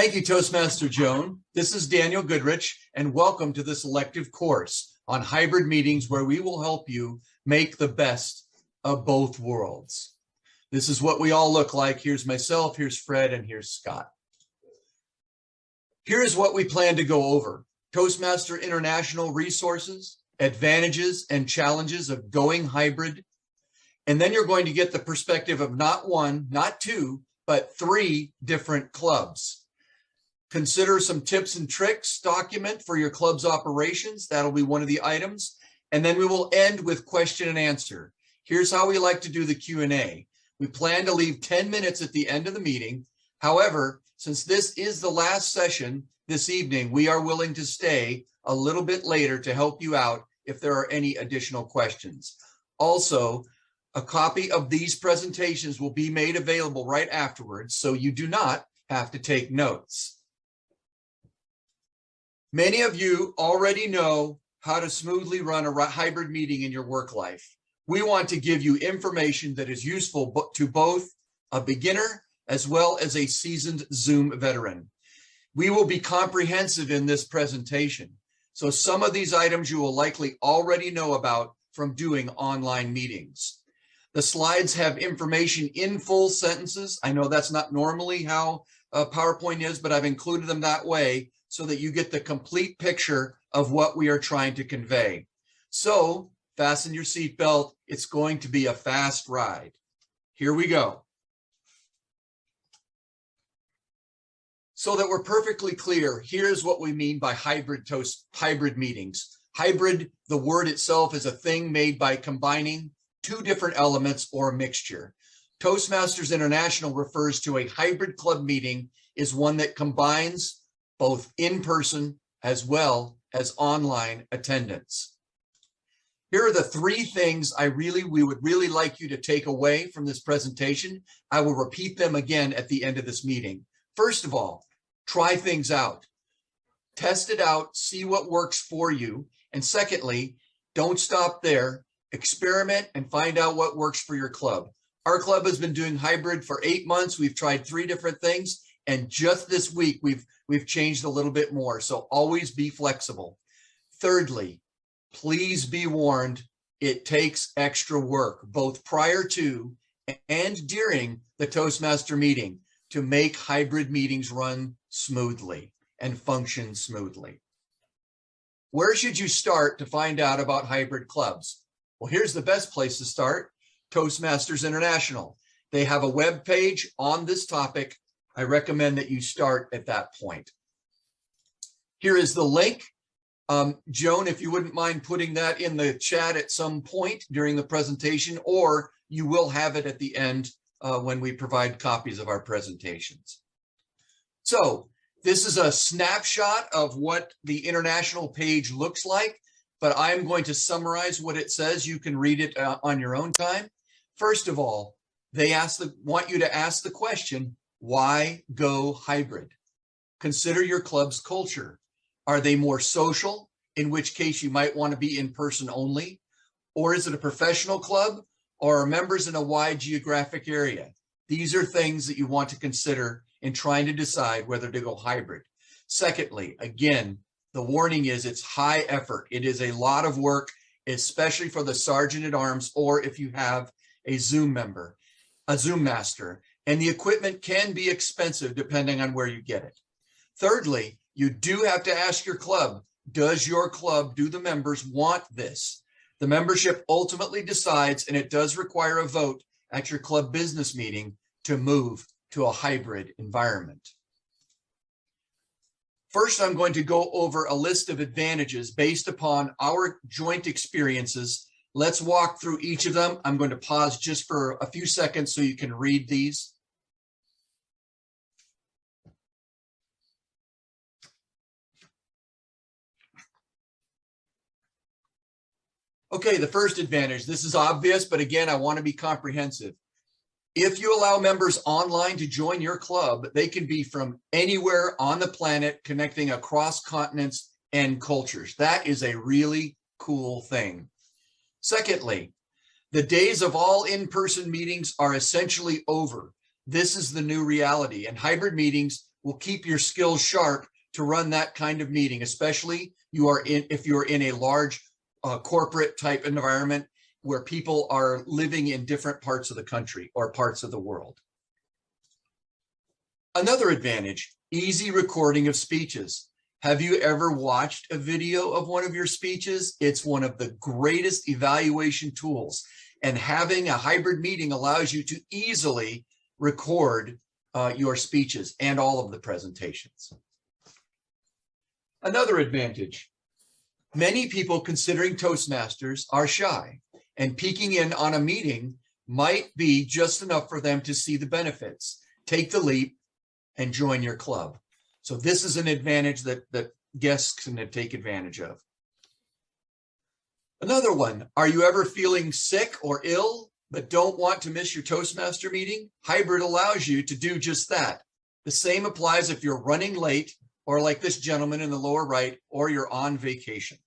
Thank you, Toastmaster Joan. This is Daniel Goodrich, and welcome to this elective course on hybrid meetings where we will help you make the best of both worlds. This is what we all look like. Here's myself, here's Fred, and here's Scott. Here's what we plan to go over. Toastmaster International resources, advantages and challenges of going hybrid. And then you're going to get the perspective of not one, not two, but 3 different clubs. Consider some tips and tricks document for your club's operations. That'll be one of the items. And then we will end with question and answer. Here's how we like to do the Q&A. We plan to leave 10 minutes at the end of the meeting. However, since this is the last session this evening, we are willing to stay a little bit later to help you out if there are any additional questions. Also, a copy of these presentations will be made available right afterwards, so you do not have to take notes. Many of you already know how to smoothly run a hybrid meeting in your work life. We want to give you information that is useful to both a beginner as well as a seasoned Zoom veteran. We will be comprehensive in this presentation, so some of these items you will likely already know about from doing online meetings. The slides have information in full sentences. I know that's not normally how PowerPoint is, but I've included them that way so that you get the complete picture of what we are trying to convey. So fasten your seatbelt. It's going to be a fast ride. Here we go. So that we're perfectly clear, here's what we mean by hybrid meetings. Hybrid, the word itself, is a thing made by combining 2 different elements or a mixture. Toastmasters International refers to a hybrid club meeting is one that combines both in-person as well as online attendance. Here are the 3 things we would really like you to take away from this presentation. I will repeat them again at the end of this meeting. First of all, try things out. Test it out, see what works for you. And secondly, don't stop there. Experiment and find out what works for your club. Our club has been doing hybrid for 8 months. We've tried 3 different things. And just this week, we've changed a little bit more. So always be flexible. Thirdly, please be warned, it takes extra work, both prior to and during the Toastmaster meeting to make hybrid meetings run smoothly and function smoothly. Where should you start to find out about hybrid clubs? Well, here's the best place to start, Toastmasters International. They have a web page on this topic. I recommend that you start at that point. Here is the link. Joan, if you wouldn't mind putting that in the chat at some point during the presentation, or you will have it at the end when we provide copies of our presentations. So this is a snapshot of what the international page looks like, but I'm going to summarize what it says. You can read it on your own time. First of all, they want you to ask the question, why go hybrid? Consider your club's culture. Are they more social, in which case you might want to be in person only? Or is it a professional club, or are members in a wide geographic area? These are things that you want to consider in trying to decide whether to go hybrid. Secondly, again, the warning is it's high effort. It is a lot of work, especially for the sergeant at arms, or if you have a Zoom member, a Zoom master. And the equipment can be expensive depending on where you get it. Thirdly, you do have to ask your club, does your club, do the members want this? The membership ultimately decides, and it does require a vote at your club business meeting to move to a hybrid environment. First, I'm going to go over a list of advantages based upon our joint experiences. Let's walk through each of them. I'm going to pause just for a few seconds so you can read these. Okay, the first advantage, this is obvious, but again, I want to be comprehensive. If you allow members online to join your club, they can be from anywhere on the planet, connecting across continents and cultures. That is a really cool thing. Secondly, the days of all in-person meetings are essentially over. This is the new reality, and hybrid meetings will keep your skills sharp to run that kind of meeting, especially if you're in a large corporate type environment where people are living in different parts of the country or parts of the world. Another advantage, easy recording of speeches. Have you ever watched a video of one of your speeches? It's one of the greatest evaluation tools, and having a hybrid meeting allows you to easily record your speeches and all of the presentations. Another advantage, many people considering Toastmasters are shy, and peeking in on a meeting might be just enough for them to see the benefits. Take the leap and join your club. So this is an advantage that guests can take advantage of. Another one, are you ever feeling sick or ill but don't want to miss your Toastmaster meeting? Hybrid allows you to do just that. The same applies if you're running late, or like this gentleman in the lower right, or you're on vacation.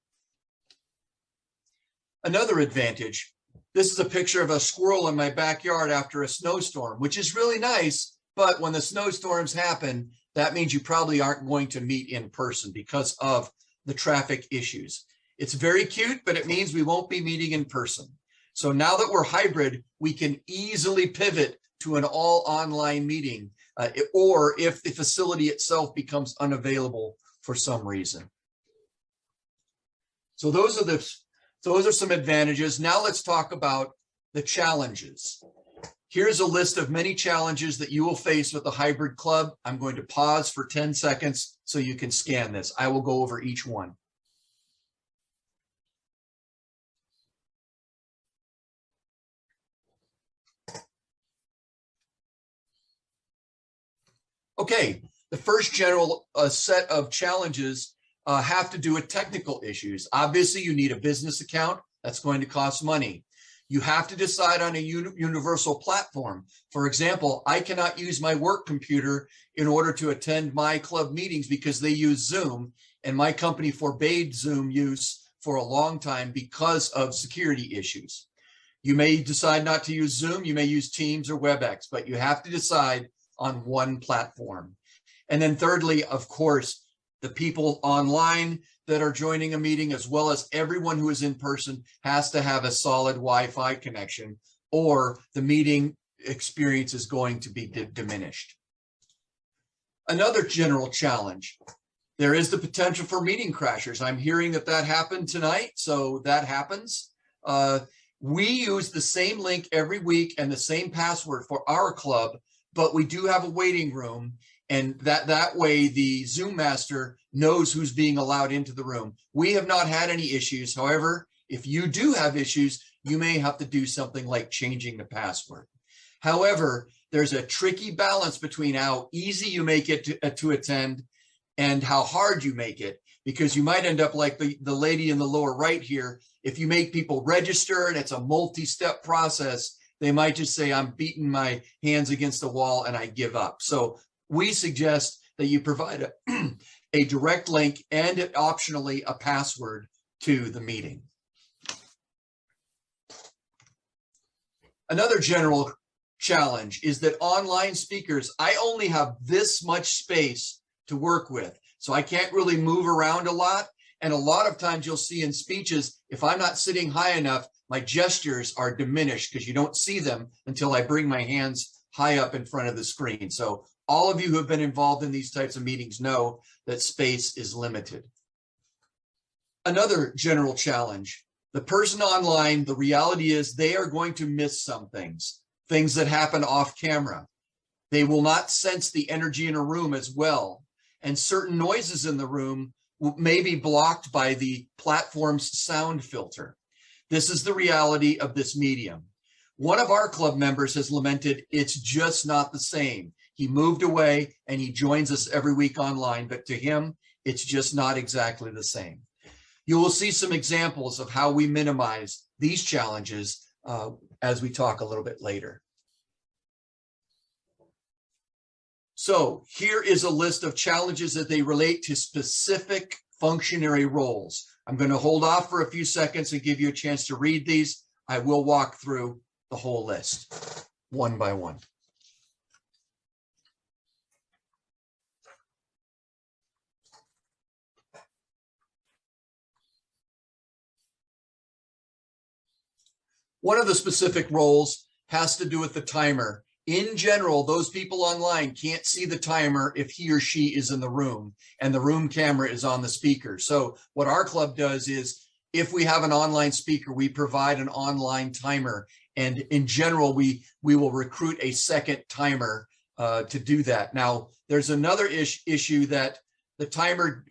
Another advantage, this is a picture of a squirrel in my backyard after a snowstorm, which is really nice, but when the snowstorms happen, that means you probably aren't going to meet in person because of the traffic issues. It's very cute, but it means we won't be meeting in person. So now that we're hybrid, we can easily pivot to an all online meeting, or if the facility itself becomes unavailable for some reason. So those are some advantages. Now let's talk about the challenges. Here's a list of many challenges that you will face with the hybrid club. I'm going to pause for 10 seconds so you can scan this. I will go over each one. Okay, the first general set of challenges have to do with technical issues. Obviously, you need a business account. That's going to cost money. You have to decide on a universal platform. For example, I cannot use my work computer in order to attend my club meetings because they use Zoom, and my company forbade Zoom use for a long time because of security issues. You may decide not to use Zoom, you may use Teams or WebEx, but you have to decide on one platform. And then thirdly, of course, the people online that are joining a meeting, as well as everyone who is in person, has to have a solid Wi-Fi connection, or the meeting experience is going to be diminished. Another general challenge, there is the potential for meeting crashers. I'm hearing that happened tonight, so that happens. We use the same link every week and the same password for our club, but we do have a waiting room, and that way the Zoom master knows who's being allowed into the room. We have not had any issues. However, if you do have issues, you may have to do something like changing the password. However, there's a tricky balance between how easy you make it to attend and how hard you make it, because you might end up like the lady in the lower right here. If you make people register and it's a multi-step process, they might just say, I'm beating my hands against the wall and I give up. So we suggest that you provide a direct link and optionally a password to the meeting. Another general challenge is that online speakers, I only have this much space to work with, so I can't really move around a lot. And a lot of times you'll see in speeches, if I'm not sitting high enough, my gestures are diminished because you don't see them until I bring my hands high up in front of the screen. So all of you who have been involved in these types of meetings know that space is limited. Another general challenge, the person online, the reality is they are going to miss some things that happen off camera. They will not sense the energy in a room as well. And certain noises in the room may be blocked by the platform's sound filter. This is the reality of this medium. One of our club members has lamented it's just not the same. He moved away and he joins us every week online, but to him, it's just not exactly the same. You will see some examples of how we minimize these challenges as we talk a little bit later. So here is a list of challenges that they relate to specific functionary roles. I'm going to hold off for a few seconds and give you a chance to read these. I will walk through the whole list one by one. One of the specific roles has to do with the timer. In general, those people online can't see the timer if he or she is in the room and the room camera is on the speaker. So what our club does is, if we have an online speaker, we provide an online timer. And in general, we will recruit a second timer to do that. Now, there's another issue that the timer,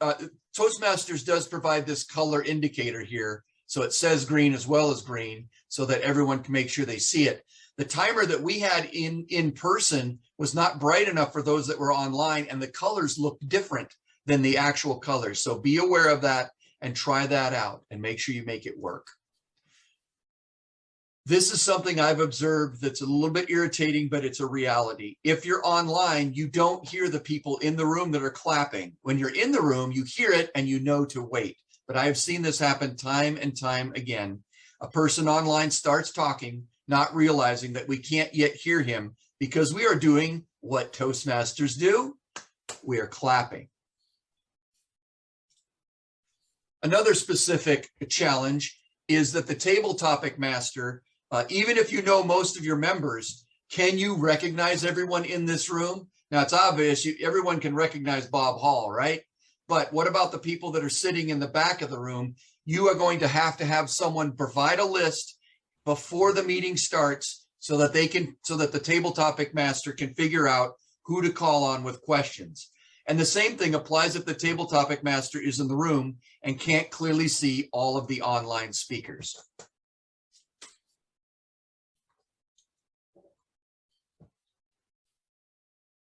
Toastmasters does provide this color indicator here. So it says green as well as green so that everyone can make sure they see it. The timer that we had in person was not bright enough for those that were online, and the colors looked different than the actual colors. So be aware of that and try that out and make sure you make it work. This is something I've observed that's a little bit irritating, but it's a reality. If you're online, you don't hear the people in the room that are clapping. When you're in the room, you hear it and you know to wait. But I've seen this happen time and time again. A person online starts talking, not realizing that we can't yet hear him because we are doing what Toastmasters do. We are clapping. Another specific challenge is that the table topic master, even if you know most of your members, can you recognize everyone in this room? Now, it's obvious everyone can recognize Bob Hall, right? But what about the people that are sitting in the back of the room? You are going to have someone provide a list before the meeting starts so that the table topic master can figure out who to call on with questions. And the same thing applies if the table topic master is in the room and can't clearly see all of the online speakers.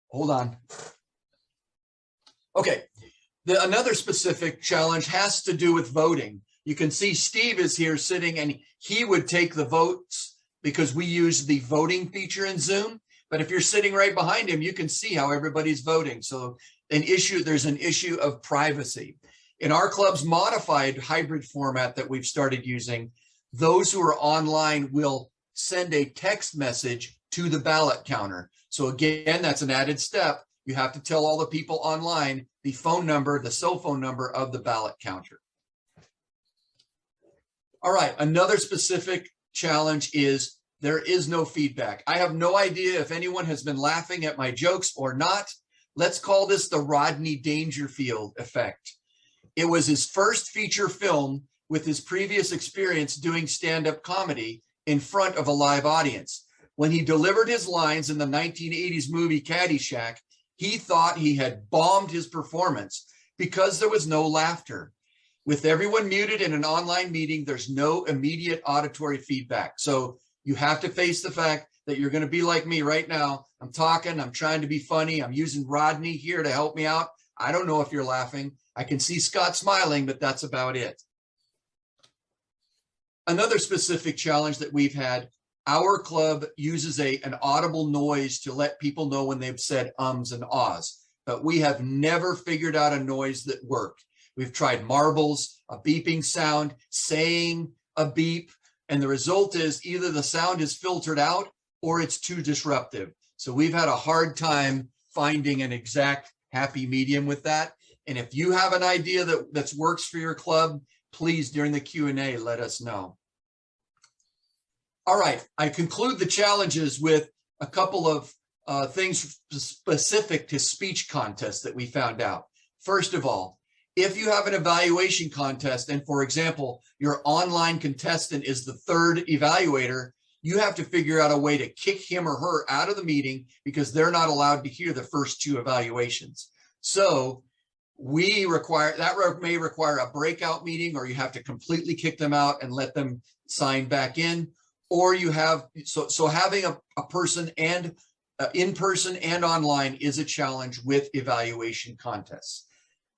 Hold on. Okay, another specific challenge has to do with voting. You can see Steve is here sitting, and he would take the votes because we use the voting feature in Zoom. But if you're sitting right behind him, you can see how everybody's voting. So there's an issue of privacy. In our club's modified hybrid format that we've started using, those who are online will send a text message to the ballot counter. So again, that's an added step. You have to tell all the people online the phone number, the cell phone number of the ballot counter. All right, another specific challenge is there is no feedback. I have no idea if anyone has been laughing at my jokes or not. Let's call this the Rodney Dangerfield effect. It was his first feature film with his previous experience doing stand-up comedy in front of a live audience. When he delivered his lines in the 1980s movie Caddyshack, he thought he had bombed his performance because there was no laughter. With everyone muted in an online meeting, there's no immediate auditory feedback. So you have to face the fact that you're going to be like me right now. I'm talking, I'm trying to be funny. I'm using Rodney here to help me out. I don't know if you're laughing. I can see Scott smiling, but that's about it. Another specific challenge that we've had, our club uses an audible noise to let people know when they've said ums and ahs, but we have never figured out a noise that worked. We've tried marbles, a beeping sound, saying a beep, and the result is either the sound is filtered out or it's too disruptive. So we've had a hard time finding an exact happy medium with that. And if you have an idea that works for your club, please, during the Q&A, let us know. All right, I conclude the challenges with a couple of things specific to speech contests that we found out. First of all, if you have an evaluation contest, and for example, your online contestant is the third evaluator, you have to figure out a way to kick him or her out of the meeting because they're not allowed to hear the first two evaluations. So we require, that may require a breakout meeting, or you have to completely kick them out and let them sign back in. Or you have, so having a person and in person and online is a challenge with evaluation contests.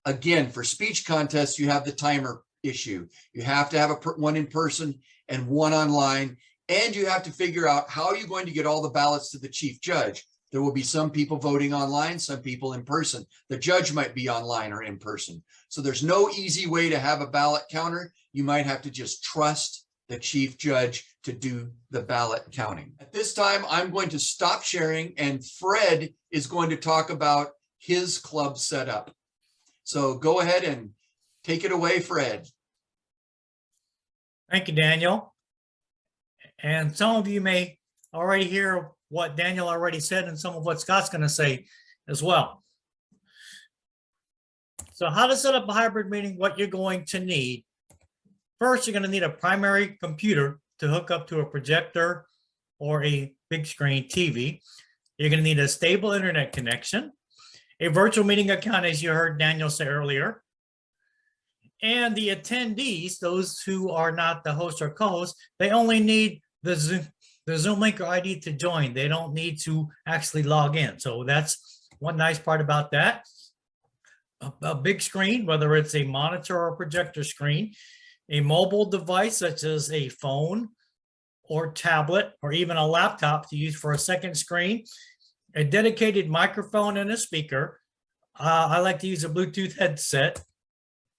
Again, for speech contests, you have the timer issue. You have to have one in person and one online, and you have to figure out how are you going to get all the ballots to the chief judge. There will be some people voting online, some people in person. The judge might be online or in person. So there's no easy way to have a ballot counter. You might have to just trust the chief judge to do the ballot counting. At this time, I'm going to stop sharing, and Fred is going to talk about his club setup. So go ahead and take it away, Fred. Thank you, Daniel. And some of you may already hear what Daniel already said and some of what Scott's going to say as well. So how to set up a hybrid meeting, what you're going to need. First, you're going to need a primary computer to hook up to a projector or a big screen TV. You're going to need a stable internet connection, a virtual meeting account, as you heard Daniel say earlier. And the attendees, those who are not the host or co-host, they only need the Zoom link or ID to join. They don't need to actually log in. So that's one nice part about that. A big screen, whether it's a monitor or projector screen, a mobile device such as a phone or tablet or even a laptop to use for a second screen, a dedicated microphone and a speaker. I like to use a Bluetooth headset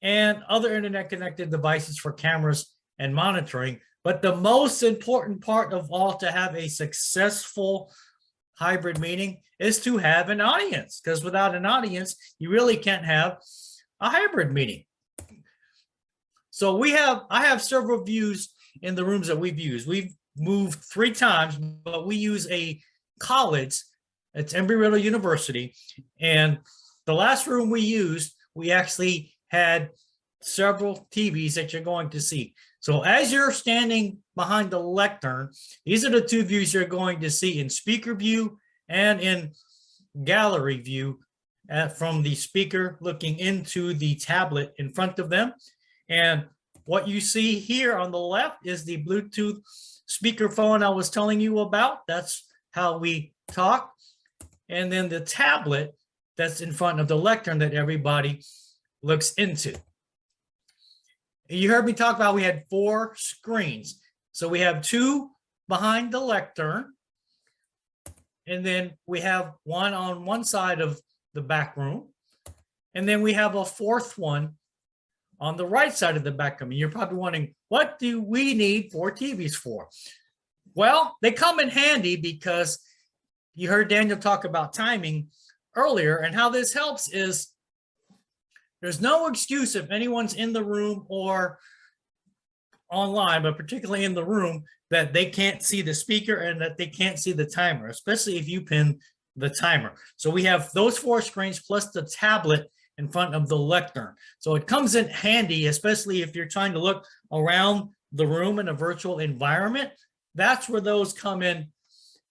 and other internet connected devices for cameras and monitoring. But the most important part of all to have a successful hybrid meeting is to have an audience, because without an audience, you really can't have a hybrid meeting. So I have several views in the rooms that we've used. We've moved 3 times, but we use a college. It's Embry-Riddle University. And the last room we used, we actually had several TVs that you're going to see. So as you're standing behind the lectern, these are the 2 views you're going to see in speaker view and in gallery view from the speaker looking into the tablet in front of them. And what you see here on the left is the Bluetooth speakerphone I was telling you about. That's how we talk. And then the tablet that's in front of the lectern that everybody looks into. You heard me talk about we had 4 screens. So we have 2 behind the lectern. And then we have one on one side of the back room. And then we have a 4th one on the right side of the back room. And you're probably wondering, what do we need 4 TVs for? Well, they come in handy because you heard Daniel talk about timing earlier, and how this helps is there's no excuse if anyone's in the room or online, but particularly in the room, that they can't see the speaker and that they can't see the timer, especially if you pin the timer. So we have those 4 screens plus the tablet in front of the lectern. So it comes in handy, especially if you're trying to look around the room in a virtual environment. That's where those come in.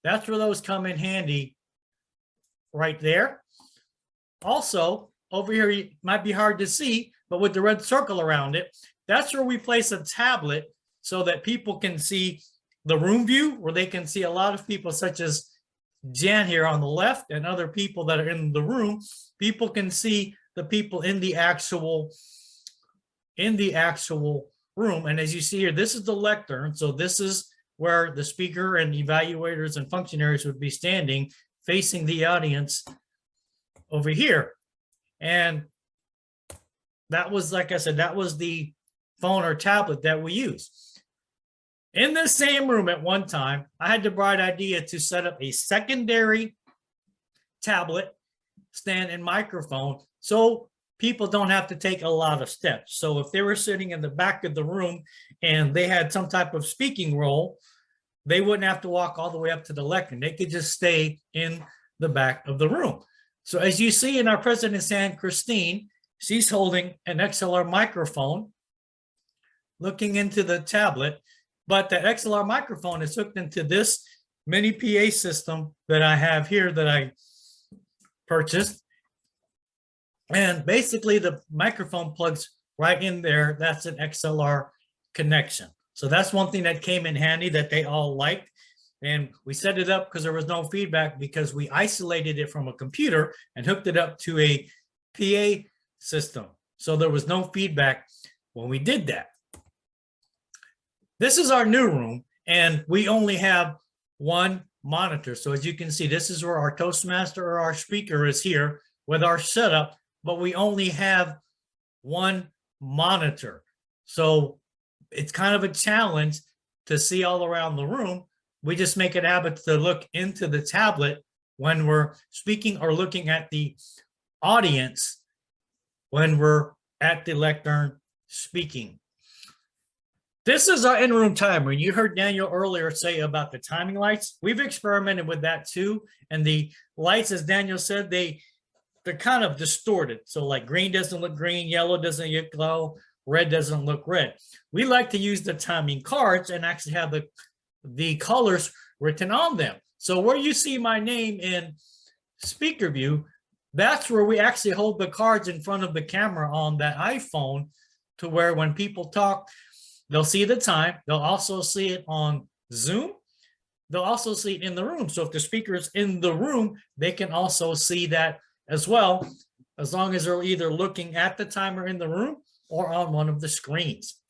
That's where those come in handy right there. Also, over here, it might be hard to see, but with the red circle around it, that's where we place a tablet so that people can see the room view, where they can see a lot of people such as Jan here on the left and other people that are in the room. People can see the people in the actual room. And as you see here, this is the lectern. So this is where the speaker and evaluators and functionaries would be standing facing the audience over here. And that was, like I said, that was the phone or tablet that we use. In this same room at one time, I had the bright idea to set up a secondary tablet, stand, and microphone so people don't have to take a lot of steps. So if they were sitting in the back of the room and they had some type of speaking role, they wouldn't have to walk all the way up to the lectern. They could just stay in the back of the room. So as you see in our president's hand, Christine, she's holding an XLR microphone looking into the tablet, but that XLR microphone is hooked into this mini PA system that I have here that I purchased. And basically the microphone plugs right in there. That's an XLR connection. So that's one thing that came in handy that they all liked. And we set it up because there was no feedback, because we isolated it from a computer and hooked it up to a PA system. So there was no feedback when we did that. This is our new room, and we only have 1 monitor. So as you can see, this is where our Toastmaster or our speaker is here with our setup, but we only have 1 monitor. So it's kind of a challenge to see all around the room. We just make it a habit to look into the tablet when we're speaking, or looking at the audience when we're at the lectern speaking. This is our in-room timer. You heard Daniel earlier say about the timing lights. We've experimented with that too. And the lights, as Daniel said, they're kind of distorted. So like green doesn't look green, yellow doesn't look yellow, red doesn't look red. We like to use the timing cards and actually have the colors written on them. So where you see my name in speaker view, that's where we actually hold the cards in front of the camera on that iPhone, to where when people talk, they'll see the time. They'll also see it on Zoom. They'll also see it in the room. So if the speaker is in the room, they can also see that as well, as long as they're either looking at the timer in the room or on one of the screens.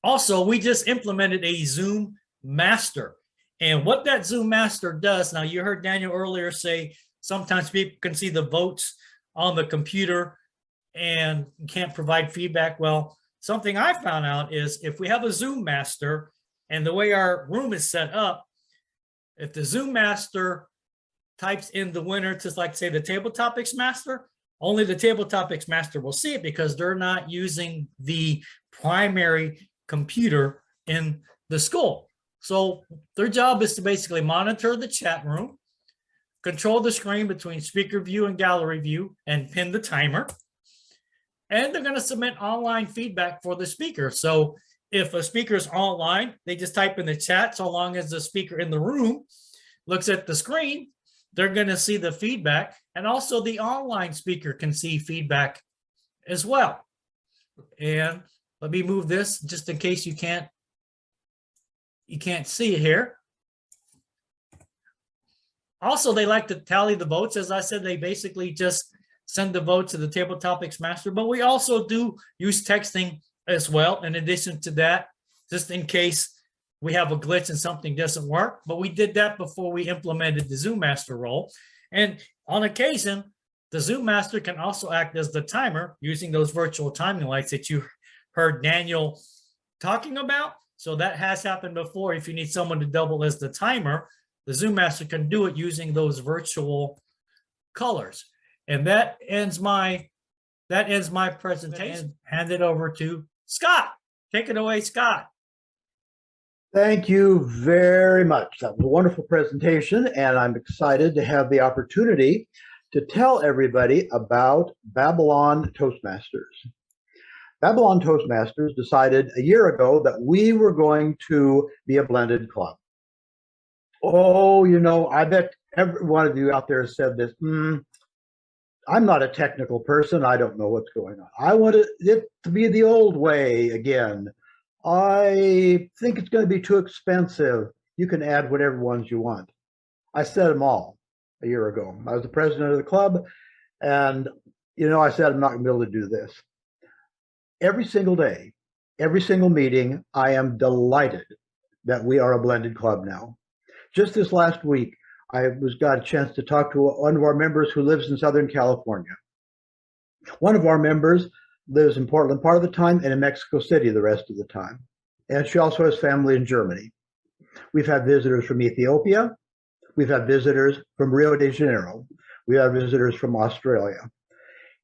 Also, we just implemented a Zoom Master. And what that Zoom Master does, now you heard Daniel earlier say sometimes people can see the votes on the computer and can't provide feedback. Well, something I found out is if we have a Zoom Master and the way our room is set up, if the Zoom Master types in the winner to, like, say, the Table Topics Master, only the Table Topics Master will see it because they're not using the primary computer in the school. So their job is to basically monitor the chat room, control the screen between speaker view and gallery view, and pin the timer. And they're going to submit online feedback for the speaker. So if a speaker is online, they just type in the chat. So long as the speaker in the room looks at the screen, they're going to see the feedback. And also the online speaker can see feedback as well. And let me move this just in case you can't see it here. Also, they like to tally the votes. As I said, they basically just send the vote to the Table Topics Master, but we also do use texting as well. In addition to that, just in case we have a glitch and something doesn't work, but we did that before we implemented the Zoom Master role. And on occasion, the Zoom Master can also act as the timer using those virtual timing lights that you heard Daniel talking about. So that has happened before. If you need someone to double as the timer, the Zoom Master can do it using those virtual colors. And that ends my presentation. Hand it over to Scott. Take it away, Scott. Thank you very much. That was a wonderful presentation, and I'm excited to have the opportunity to tell everybody about Babylon Toastmasters. Babylon Toastmasters decided a year ago that we were going to be a blended club. Oh, you know, I bet every one of you out there has said this. I'm not a technical person. I don't know what's going on. I want it to be the old way again. I think it's going to be too expensive. You can add whatever ones you want. I said them all a year ago. I was the president of the club, and, you know, I said I'm not going to be able to do this. Every single day, every single meeting, I am delighted that we are a blended club now. Just this last week, I got a chance to talk to one of our members who lives in Southern California. One of our members lives in Portland part of the time and in Mexico City the rest of the time. And she also has family in Germany. We've had visitors from Ethiopia. We've had visitors from Rio de Janeiro. We have visitors from Australia.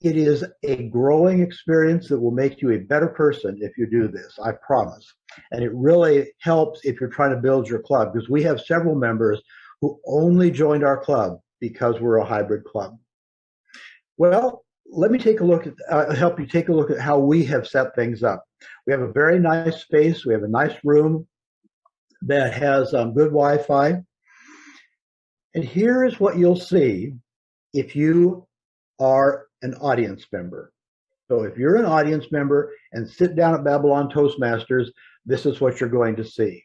It is a growing experience that will make you a better person if you do this, I promise. And it really helps if you're trying to build your club, because we have several members who only joined our club because we're a hybrid club. Well, let me take a look at, help you take a look at how we have set things up. We have a very nice space. We have a nice room that has good Wi-Fi. And here's what you'll see if you are an audience member. So if you're an audience member and sit down at Babylon Toastmasters, this is what you're going to see.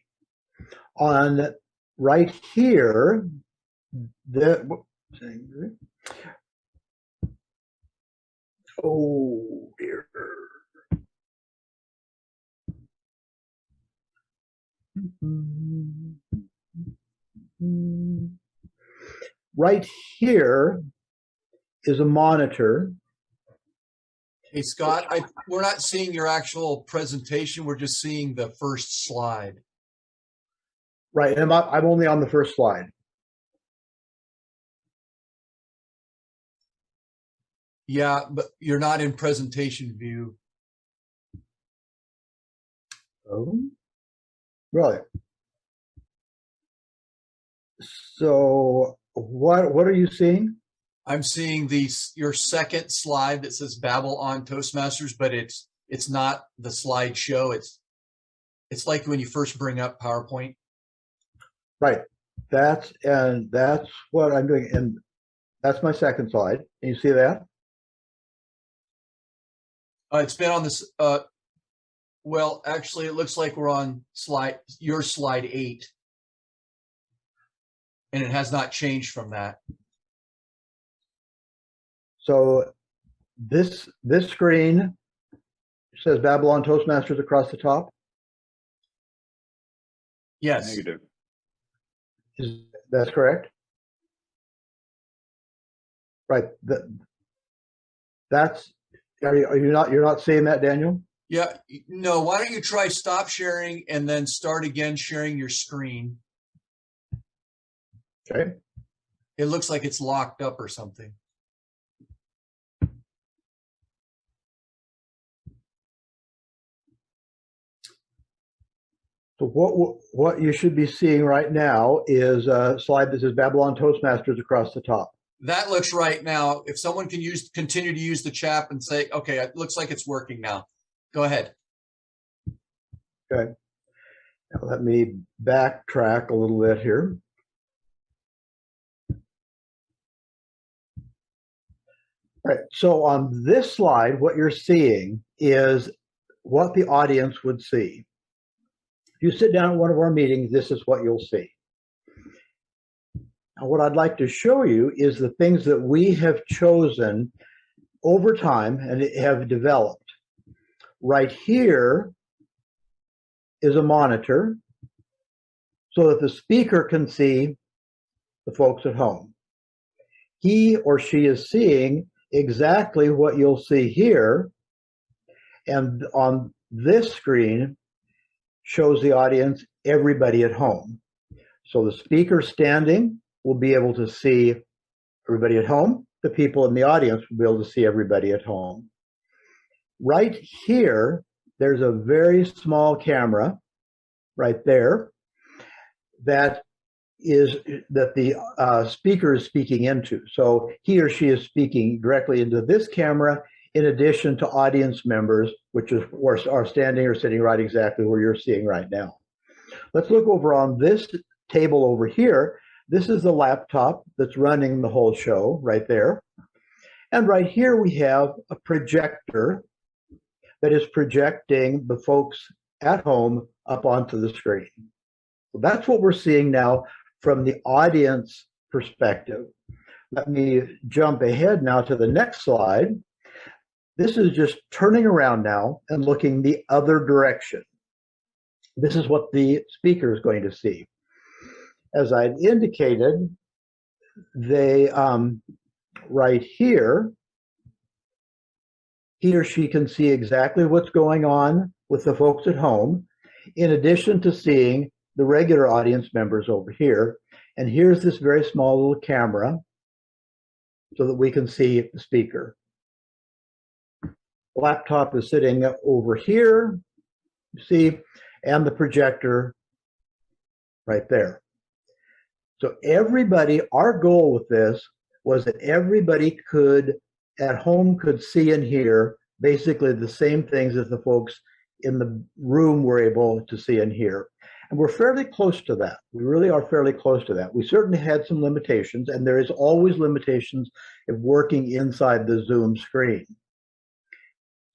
On right here, oh dear. Right here is a monitor. Hey, Scott, we're not seeing your actual presentation. We're just seeing the first slide. Right, and I'm only on the first slide. Yeah, but you're not in presentation view. Oh, really? So what are you seeing? I'm seeing your second slide that says Babel on Toastmasters, but it's not the slideshow. It's like when you first bring up PowerPoint. Right. That's what I'm doing, and that's my second slide. Can you see that? It's been on this. Well, actually, it looks like we're on your slide 8, and it has not changed from that. So this screen says Babylon Toastmasters across the top. Yes. Negative. That's correct? Right. You're not seeing that, Daniel? Yeah. No. Why don't you try stop sharing and then start again sharing your screen? Okay. It looks like it's locked up or something. So what you should be seeing right now is a slide that says Babylon Toastmasters across the top. That looks right now. If someone can continue to use the chat and say, okay, it looks like it's working now. Go ahead. Okay. Now let me backtrack a little bit here. All right. So on this slide, what you're seeing is what the audience would see. If you sit down at one of our meetings, this is what you'll see. Now, what I'd like to show you is the things that we have chosen over time and have developed. Right here is a monitor so that the speaker can see the folks at home. He or she is seeing exactly what you'll see here, and on this screen shows the audience everybody at home. So the speaker standing will be able to see everybody at home. The people in the audience will be able to see everybody at home. Right here, there's a very small camera right there that the speaker is speaking into. So he or she is speaking directly into this camera in addition to audience members, which are standing or sitting right exactly where you're seeing right now. Let's look over on this table over here. This is the laptop that's running the whole show right there. And right here we have a projector that is projecting the folks at home up onto the screen. So that's what we're seeing now from the audience perspective. Let me jump ahead now to the next slide. This is just turning around now and looking the other direction. This is what the speaker is going to see. As I indicated, they right here, he or she can see exactly what's going on with the folks at home, in addition to seeing the regular audience members over here. And here's this very small little camera so that we can see the speaker. The laptop is sitting over here, you see, and the projector right there. So everybody, our goal with this was that everybody at home could see and hear basically the same things that the folks in the room were able to see and hear. And we're fairly close to that. We really are fairly close to that. We certainly had some limitations, and there is always limitations of working inside the Zoom screen.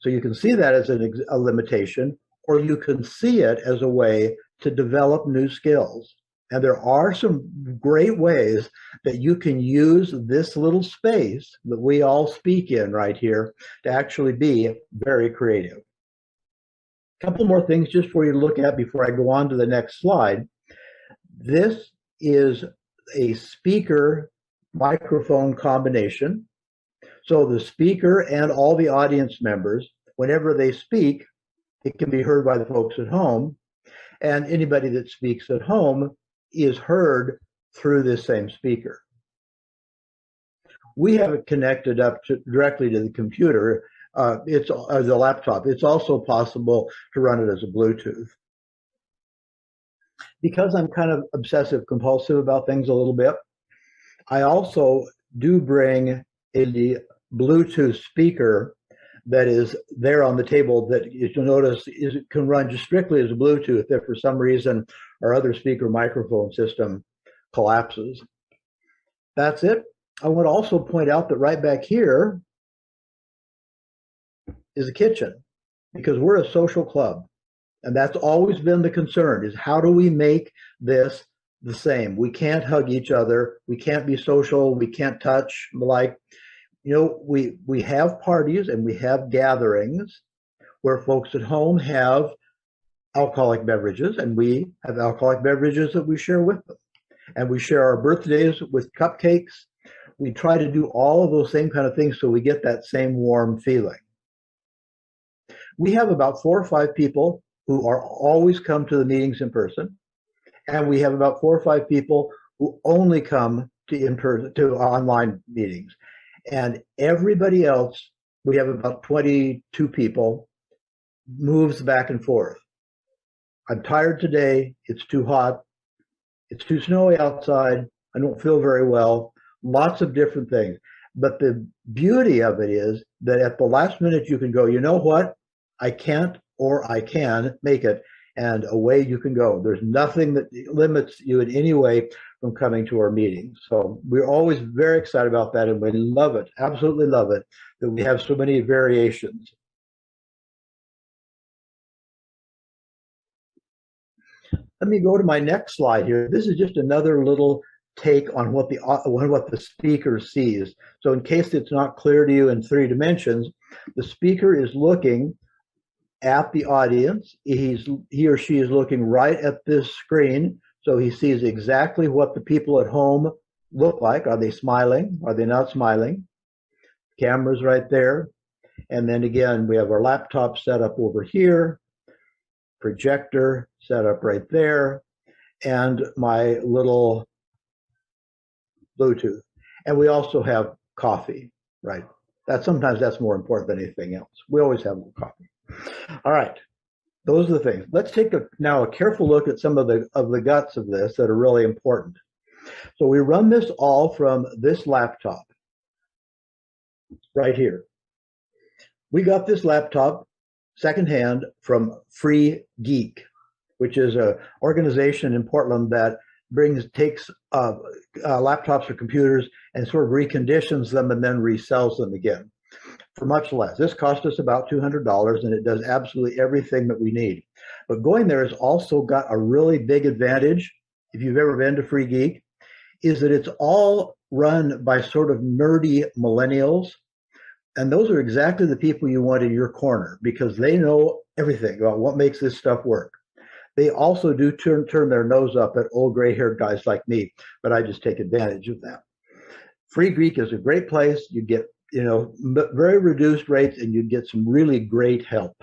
So you can see that as a limitation, or you can see it as a way to develop new skills. And there are some great ways that you can use this little space that we all speak in right here to actually be very creative. A couple more things just for you to look at before I go on to the next slide. This is a speaker microphone combination. So the speaker and all the audience members, whenever they speak, it can be heard by the folks at home, and anybody that speaks at home is heard through this same speaker. We have it connected up directly to the computer. It's the laptop. It's also possible to run it as a Bluetooth. Because I'm kind of obsessive compulsive about things a little bit, I also do bring a Bluetooth speaker that is there on the table that you'll notice can run just strictly as a Bluetooth if for some reason our other speaker microphone system collapses. That's it. I want to also point out that right back here is a kitchen, because we're a social club. And that's always been the concern, is how do we make this the same? We can't hug each other. We can't be social. We can't touch. Like, you know, we have parties and we have gatherings where folks at home have alcoholic beverages, and we have alcoholic beverages that we share with them. And we share our birthdays with cupcakes. We try to do all of those same kind of things so we get that same warm feeling. We have about 4 or 5 people who are always come to the meetings in person, and we have about 4 or 5 people who only come to online meetings. And everybody else, we have about 22 people, moves back and forth. I'm tired today. It's too hot. It's too snowy outside. I don't feel very well. Lots of different things. But the beauty of it is that at the last minute you can go, you know what? I can't, or I can make it, and away you can go. There's nothing that limits you in any way from coming to our meetings. So we're always very excited about that, and we love it, absolutely love it, that we have so many variations. Let me go to my next slide here. This is just another little take on what the speaker sees. So in case it's not clear to you in 3 dimensions, the speaker is looking at the audience. He or she is looking right at this screen, so he sees exactly what the people at home look like. Are they smiling? Are they not smiling? Camera's right there. And then again, we have our laptop set up over here, projector set up right there, and my little Bluetooth. And we also have coffee, right? Sometimes that's more important than anything else. We always have coffee. All right, those are the things. Let's take now a careful look at some of the guts of this that are really important. So we run this all from this laptop right here. We got this laptop secondhand from Free Geek, which is an organization in Portland that takes laptops or computers and sort of reconditions them and then resells them again for much less. This cost us about $200, and it does absolutely everything that we need. But going there has also got a really big advantage, if you've ever been to Free Geek, is that it's all run by sort of nerdy millennials. And those are exactly the people you want in your corner, because they know everything about what makes this stuff work. They also do turn their nose up at old gray-haired guys like me, but I just take advantage of that. Free Geek is a great place. You get very reduced rates, and you get some really great help.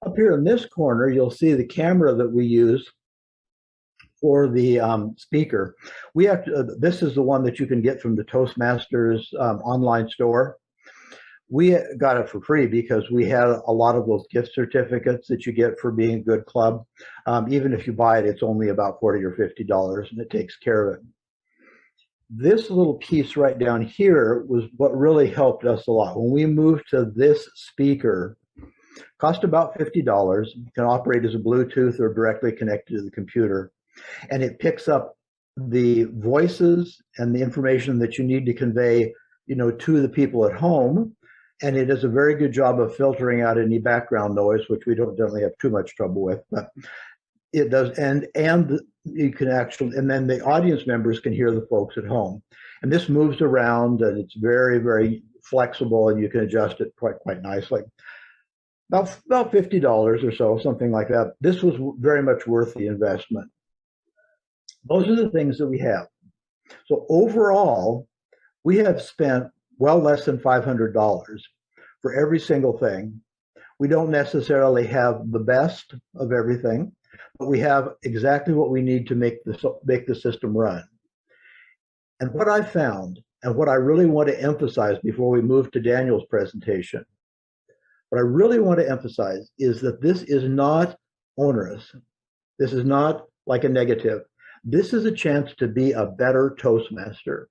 Up here in this corner, you'll see the camera that we use for the speaker. This is the one that you can get from the Toastmasters online store. We got it for free because we had a lot of those gift certificates that you get for being a good club. Even if you buy it, it's only about $40 or $50, and it takes care of it. This little piece right down here was what really helped us a lot. When we moved to this speaker, cost about $50, can operate as a Bluetooth or directly connected to the computer. And it picks up the voices and the information that you need to convey, to the people at home. And it does a very good job of filtering out any background noise, which we don't generally have too much trouble with, but it does. And you can actually, and then the audience members can hear the folks at home. And this moves around, and it's very, very flexible, and you can adjust it quite nicely. About $50 or so, something like that. This was very much worth the investment. Those are the things that we have. So overall, we have spent well less than $500 for every single thing. We don't necessarily have the best of everything, but we have exactly what we need to make the system run. And what I found, and what I really want to emphasize before we move to Daniel's presentation, what I really want to emphasize is that this is not onerous. This is not like a negative. This is a chance to be a better Toastmaster.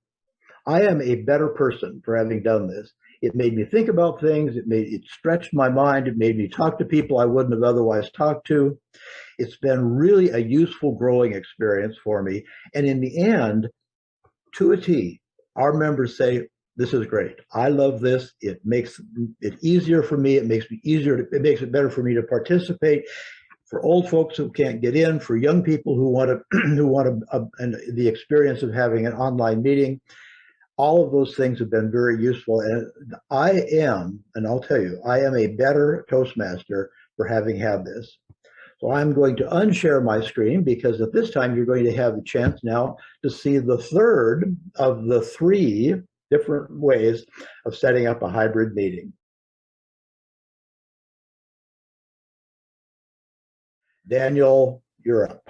I am a better person for having done this. It made me think about things. It stretched my mind. It made me talk to people I wouldn't have otherwise talked to. It's been really a useful growing experience for me. And in the end, to a T, our members say, this is great. I love this. It makes it easier for me. It makes it better for me to participate. For old folks who can't get in, for young people who want the experience of having an online meeting, all of those things have been very useful. And I'll tell you, I am a better Toastmaster for having had this. So I'm going to unshare my screen, because at this time you're going to have the chance now to see the third of the 3 different ways of setting up a hybrid meeting. Daniel, you're up.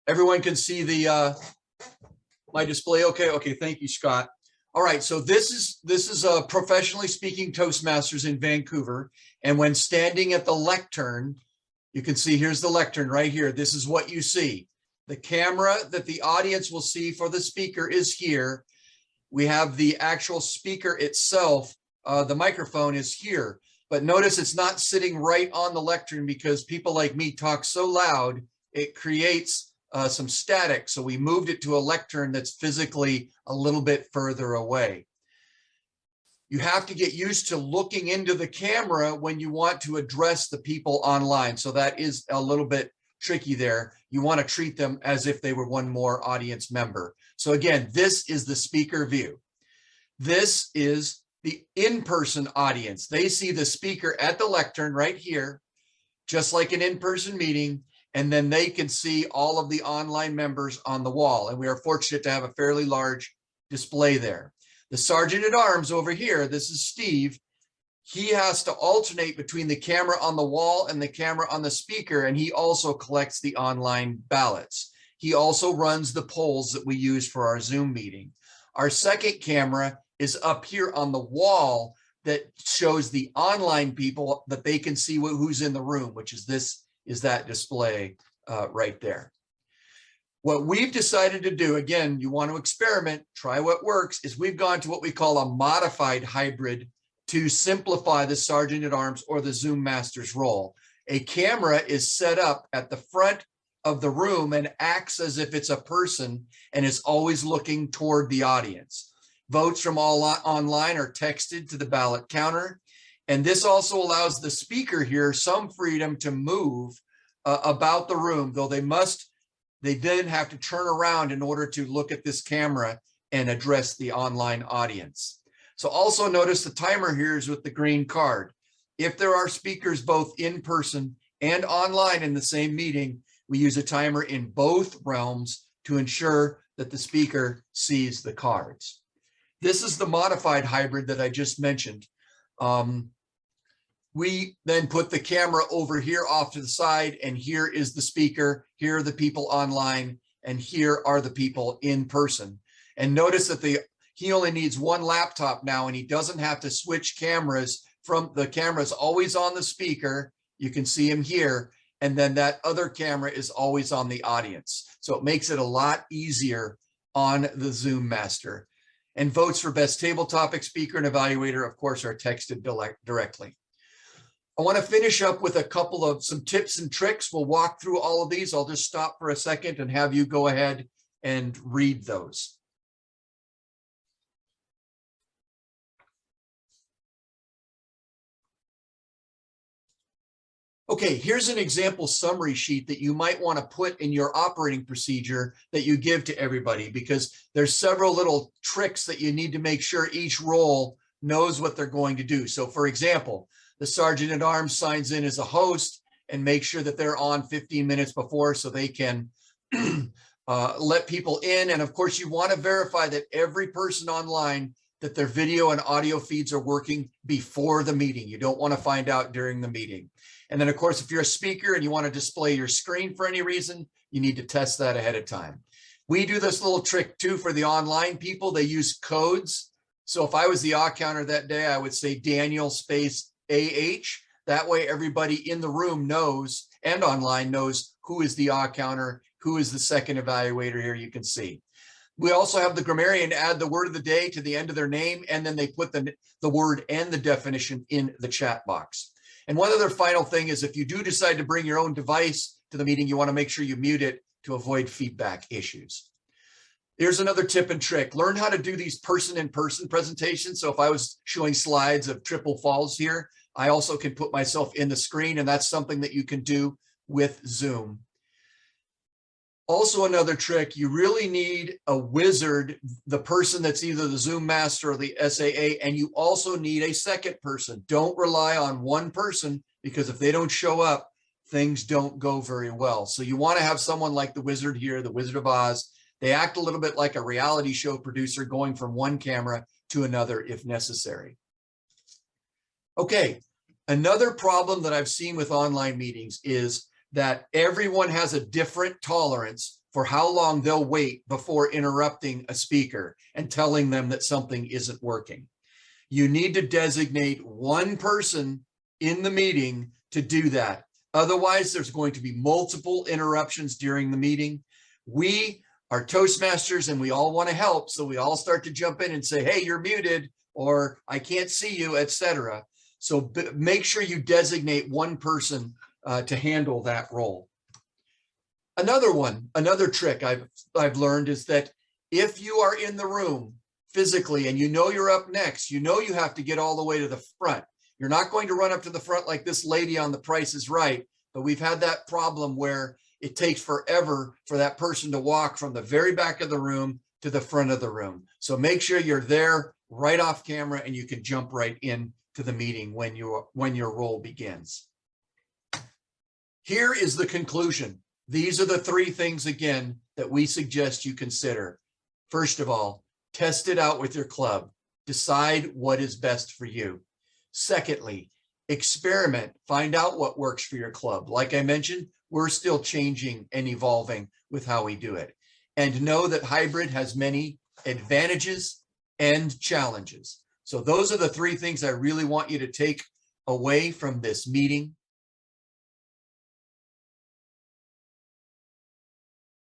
Everyone can see the my display. Okay. Thank you, Scott. All right. So this is a professionally speaking Toastmasters in Vancouver. And when standing at the lectern, you can see here's the lectern right here. This is what you see. The camera that the audience will see for the speaker is here. We have the actual speaker itself. The microphone is here. But notice it's not sitting right on the lectern, because people like me talk so loud, it creates some static. So we moved it to a lectern that's physically a little bit further away. You have to get used to looking into the camera when you want to address the people online. So that is a little bit tricky there. You want to treat them as if they were one more audience member. So again, this is the speaker view. This is the in-person audience. They see the speaker at the lectern right here, just like an in-person meeting. And then they can see all of the online members on the wall. And we are fortunate to have a fairly large display there. The Sergeant at Arms over here, this is Steve. He has to alternate between the camera on the wall and the camera on the speaker. And he also collects the online ballots. He also runs the polls that we use for our Zoom meeting. Our second camera is up here on the wall that shows the online people that they can see who's in the room, which is that display right there. What we've decided to do, again, you want to experiment, try what works, is we've gone to what we call a modified hybrid to simplify the Sergeant at Arms or the Zoom Master's role. A camera is set up at the front of the room and acts as if it's a person and is always looking toward the audience. Votes from all online are texted to the ballot counter. And this also allows the speaker here some freedom to move about the room, though they then have to turn around in order to look at this camera and address the online audience. So also notice the timer here is with the green card. If there are speakers both in person and online in the same meeting, we use a timer in both realms to ensure that the speaker sees the cards. This is the modified hybrid that I just mentioned. We then put the camera over here off to the side, and here is the speaker, here are the people online, and here are the people in person. And notice that he only needs one laptop now, and he doesn't have to switch cameras. From the camera's always on the speaker, you can see him here, and then that other camera is always on the audience. So it makes it a lot easier on the Zoom Master. And votes for best table topic, speaker, and evaluator, of course, are texted directly. I want to finish up with some tips and tricks. We'll walk through all of these. I'll just stop for a second and have you go ahead and read those. Okay, here's an example summary sheet that you might want to put in your operating procedure that you give to everybody, because there's several little tricks that you need to make sure each role knows what they're going to do. So for example, the Sergeant at Arms signs in as a host and make sure that they're on 15 minutes before so they can let people in. And of course, you want to verify that every person online, that their video and audio feeds are working before the meeting. You don't want to find out during the meeting. And then of course, if you're a speaker and you want to display your screen for any reason, you need to test that ahead of time. We do this little trick too for the online people. They use codes. So if I was the odd counter that day, I would say Daniel space AH. That way everybody in the room knows and online knows who is the odd counter, who is the second evaluator here, you can see. We also have the grammarian add the word of the day to the end of their name, and then they put the word and the definition in the chat box. And one other final thing is if you do decide to bring your own device to the meeting, you want to make sure you mute it to avoid feedback issues. Here's another tip and trick. Learn how to do these person-in-person presentations. So if I was showing slides of triple falls here, I also can put myself in the screen, and that's something that you can do with Zoom. Also another trick, you really need a wizard, the person that's either the Zoom master or the SAA, and you also need a second person. Don't rely on one person, because if they don't show up, things don't go very well. So you want to have someone like the wizard here, the Wizard of Oz. They act a little bit like a reality show producer, going from one camera to another if necessary. Okay, another problem that I've seen with online meetings is that everyone has a different tolerance for how long they'll wait before interrupting a speaker and telling them that something isn't working. You need to designate one person in the meeting to do that. Otherwise, there's going to be multiple interruptions during the meeting. We are Toastmasters and we all want to help. So we all start to jump in and say, hey, you're muted, or I can't see you, etc. So make sure you designate one person to handle that role. Another trick I've learned is that if you are in the room physically and you know you're up next, you know you have to get all the way to the front. You're not going to run up to the front like this lady on The Price is Right, but we've had that problem where it takes forever for that person to walk from the very back of the room to the front of the room. So make sure you're there right off camera and you can jump right in to the meeting when your role begins. Here is the conclusion. These are the three things, again, that we suggest you consider. First of all, test it out with your club. Decide what is best for you. Secondly, experiment. Find out what works for your club. Like I mentioned, we're still changing and evolving with how we do it. And know that hybrid has many advantages and challenges. So those are the three things I really want you to take away from this meeting.